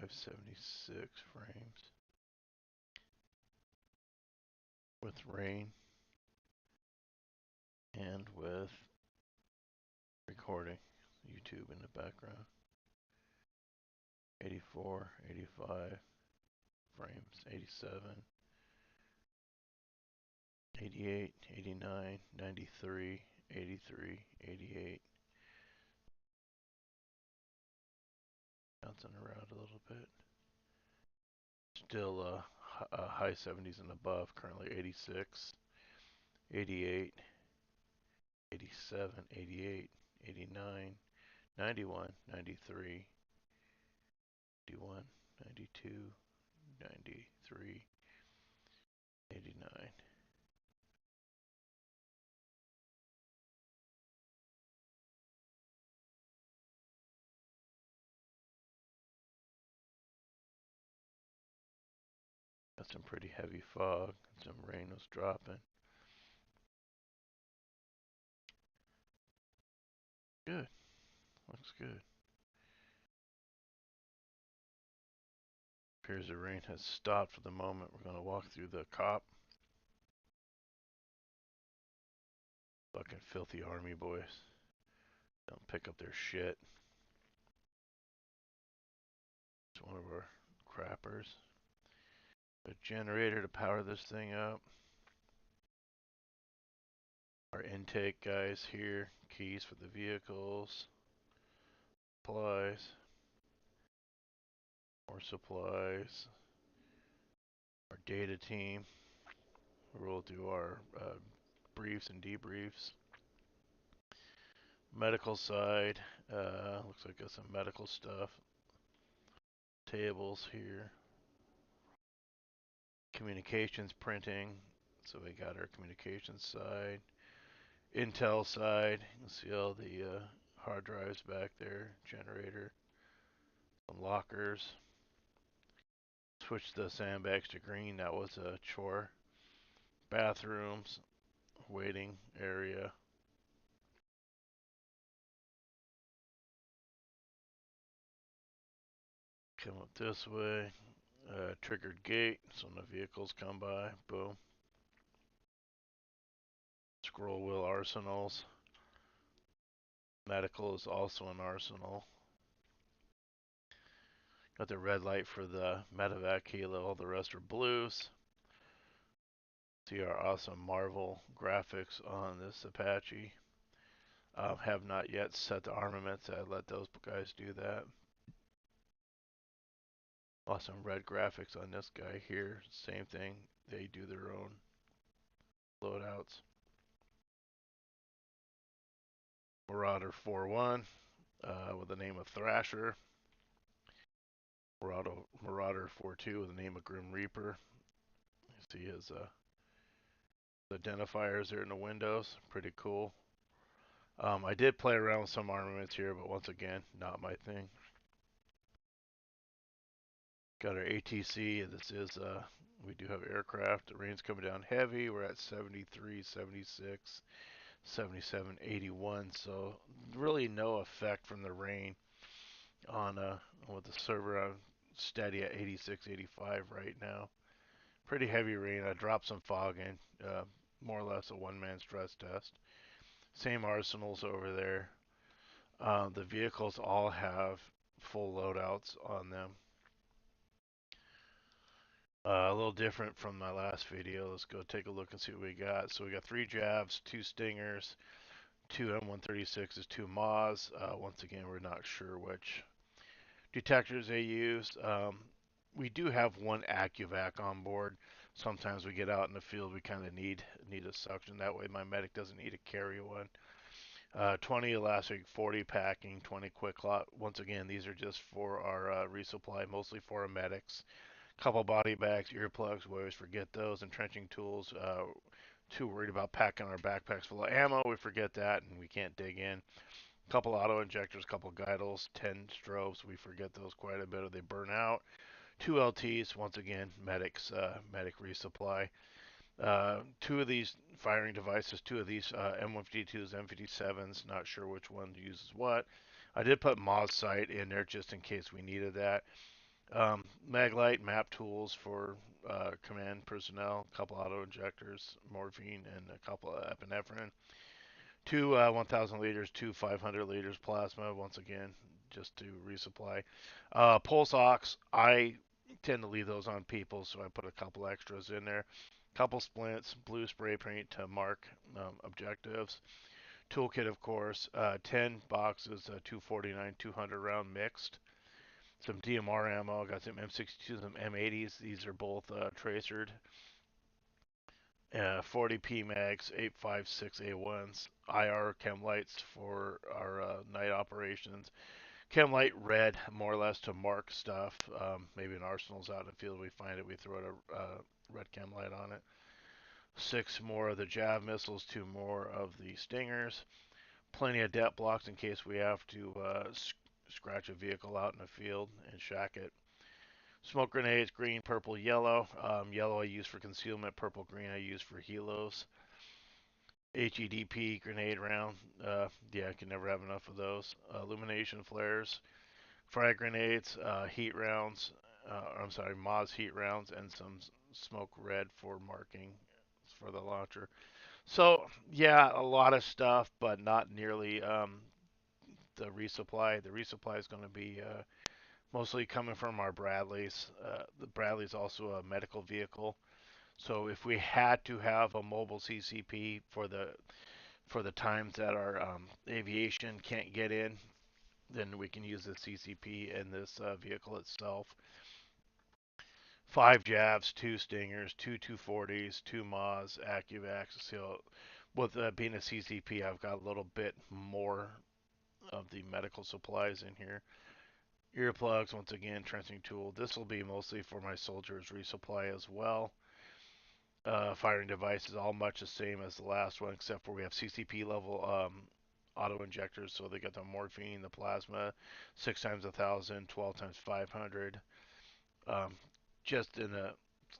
576 frames with rain and with recording YouTube in the background. 84, 85 frames, 87, 88, 89, 93, 83, 88. Bouncing around a little bit. Still high 70s and above, currently 86, 88, 87, 88, 89, 91, 93, 91, 92, 93, 89. Got some pretty heavy fog. Some rain was dropping. Good. Looks good. Appears the rain has stopped for the moment. We're going to walk through the cop. Fucking filthy army boys. Don't pick up their shit. It's one of our crappers. A generator to power this thing up. Our intake guys here. Keys for the vehicles. Supplies. More supplies. Our data team. We'll do our briefs and debriefs. Medical side. Looks like got some medical stuff. Tables here. Communications printing. So we got our communications side. Intel side. You can see all the hard drives back there. Generator. Some lockers. Switch the sandbags to green. That was a chore. Bathrooms. Waiting area. Come up this way. Triggered gate. So when the vehicles come by. Boom. Scroll wheel arsenals. Medical is also an arsenal. Got the red light for the medevac helo. All the rest are blues. See our awesome Marvel graphics on this Apache. Have not yet set the armaments. I let those guys do that. Awesome red graphics on this guy here. Same thing. They do their own loadouts. Marauder 4-1 with the name of Thrasher. Marauder 4-2 with the name of Grim Reaper. You see his identifiers there in the windows. Pretty cool. I did play around with some armaments here, but once again, not my thing. Got our ATC. This is, we do have aircraft. The rain's coming down heavy. We're at 73, 76, 77, 81. So really no effect from the rain on with the server. I'm steady at 86, 85 right now. Pretty heavy rain. I dropped some fog in. More or less a one-man stress test. Same arsenals over there. The vehicles all have full loadouts on them. A little different from my last video. Let's go take a look and see what we got. So we got 3 Javs, 2 Stingers, 2 M136s, 2 Maws. Once again, we're not sure which detectors they used. We do have 1 AccuVac on board. Sometimes we get out in the field, we kind of need a suction. That way my medic doesn't need to carry one. 20 elastic, 40 packing, 20 quick lot. Once again, these are just for our resupply, mostly for our medics. Couple body bags, earplugs, we always forget those. Entrenching tools, too worried about packing our backpacks full of ammo, we forget that and we can't dig in. Couple auto injectors, couple guidals, 10 strobes, we forget those quite a bit or they burn out. 2 LTs, once again, medic resupply. 2 of these firing devices, 2 of these M152s, M57s, not sure which one uses what. I did put Moz sight in there just in case we needed that. Maglite map tools for command personnel, a couple auto injectors, morphine, and a couple of epinephrine. Two 1,000 liters, two 500 liters plasma. Once again, just to resupply. Pulse ox, I tend to leave those on people, so I put a couple extras in there. Couple splints, blue spray paint to mark objectives. Toolkit, of course, 10 boxes, 249, 200 round mixed. Some DMR ammo. Got some M62s, some M80s. These are both tracered. 40 PMags, 856 A1s, IR chem lights for our night operations. Chem light red, more or less to mark stuff. Maybe an arsenal's out in the field, we find it, we throw a red chem light on it. 6 more of the Jav missiles, 2 more of the Stingers. Plenty of depth blocks in case we have to scratch a vehicle out in the field and shack it. Smoke grenades, green, purple, yellow. Yellow I use for concealment, purple, green I use for helos. HEDP grenade round. Yeah, I can never have enough of those. Illumination flares, frag grenades, heat rounds. I'm sorry, Moz heat rounds, and some smoke red for marking for the launcher. So yeah, a lot of stuff, but not nearly the resupply. The resupply is going to be mostly coming from our Bradleys. The Bradley's also a medical vehicle, so if we had to have a mobile CCP for the times that our aviation can't get in, then we can use the CCP in this vehicle itself. 5 Javs, 2 Stingers, 2 240s, 2 Maws, AccuVacs. So with being a CCP, I've got a little bit more of the medical supplies in here. Earplugs, once again, trenching tool. This will be mostly for my soldiers resupply as well. Firing device is all much the same as the last one, except for we have CCP level auto injectors. So they got the morphine, the plasma, 6 times 1,000, 12 times 500. Um, just in the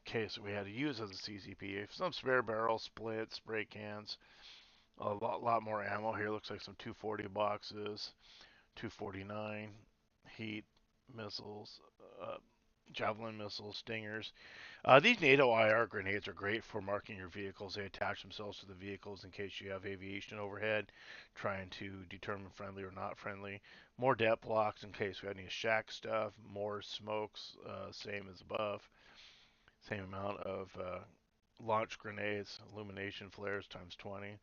case we had to use as a CCP. Some spare barrels, splits, spray cans, a lot more ammo here. Looks like some 240 boxes, 249, heat missiles, uh, javelin missiles, stingers. These NATO IR grenades are great for marking your vehicles. They attach themselves to the vehicles in case you have aviation overhead, trying to determine friendly or not friendly. More depth blocks in case we have any shack stuff. More smokes, same as above. Same amount of launch grenades, illumination flares times 20.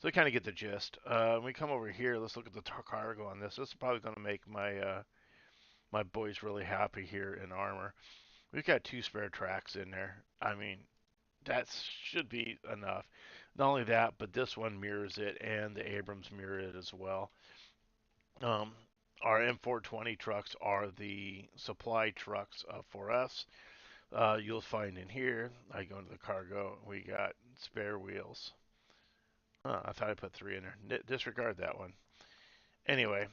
So we kind of get the gist. When we come over here, let's look at the cargo on this. This is probably going to make my boys really happy here in armor. We've got 2 spare tracks in there. I mean, that should be enough. Not only that, but this one mirrors it, and the Abrams mirror it as well. Um, our M420 trucks are the supply trucks for us. You'll find in here, I go into the cargo, we got spare wheels. I thought I put 3 in there. Disregard that one. Anyway,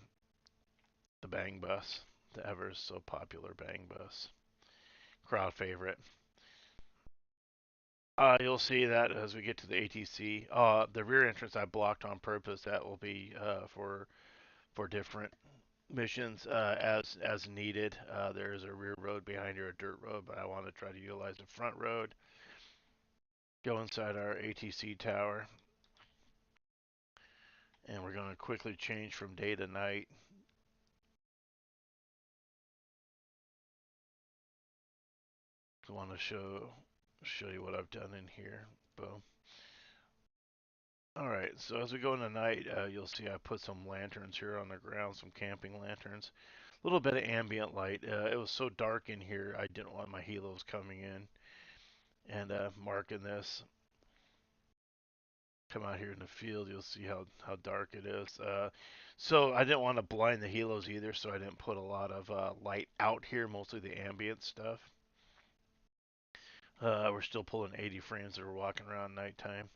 the bang bus, the ever so popular bang bus, crowd favorite. You'll see that as we get to the ATC. The rear entrance I blocked on purpose. That will be for different missions as needed. There is a rear road behind here, a dirt road, but I want to try to utilize the front road. Go inside our ATC tower, and we're going to quickly change from day to night. I want to show you what I've done in here. Boom. All right, so as we go into night, you'll see I put some lanterns here on the ground, some camping lanterns. A little bit of ambient light. It was so dark in here, I didn't want my helos coming in and marking this. Come out here in the field, you'll see how dark it is. So I didn't want to blind the helos either, so I didn't put a lot of light out here, mostly the ambient stuff. We're still pulling 80 frames that we're walking around nighttime.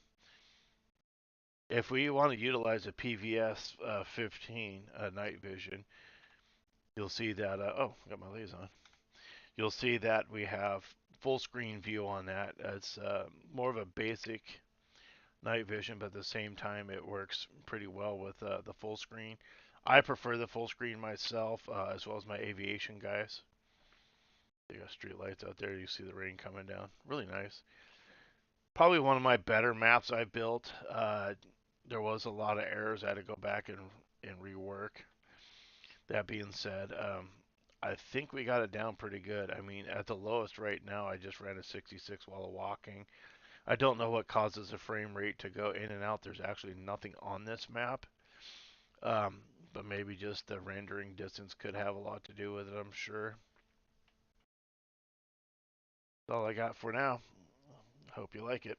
If we want to utilize a PVS 15 night vision, you'll see that, oh, I got my laser on. You'll see that we have full screen view on that. It's more of a basic night vision, but at the same time, it works pretty well with the full screen. I prefer the full screen myself, as well as my aviation guys. They got street lights out there. You see the rain coming down. Really nice. Probably one of my better maps I built. There was a lot of errors I had to go back and rework. That being said, I think we got it down pretty good. I mean, at the lowest right now, I just ran a 66 while walking. I don't know what causes the frame rate to go in and out. There's actually nothing on this map, um, but maybe just the rendering distance could have a lot to do with it. I'm sure. That's all I got for now. Hope you like it.